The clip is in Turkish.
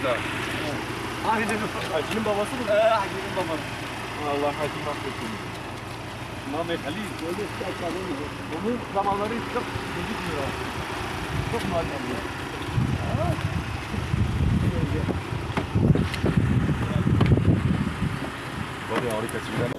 Musa. Aynen. Hacı'nın babası mı? Hacı'nın babası. Allah Hacı mahvetsin. Mehmet Ali. Böyle istersen Onun zamanları hiç çok gözükmüyor. Çok malum ya. Bak ya harika çiviler.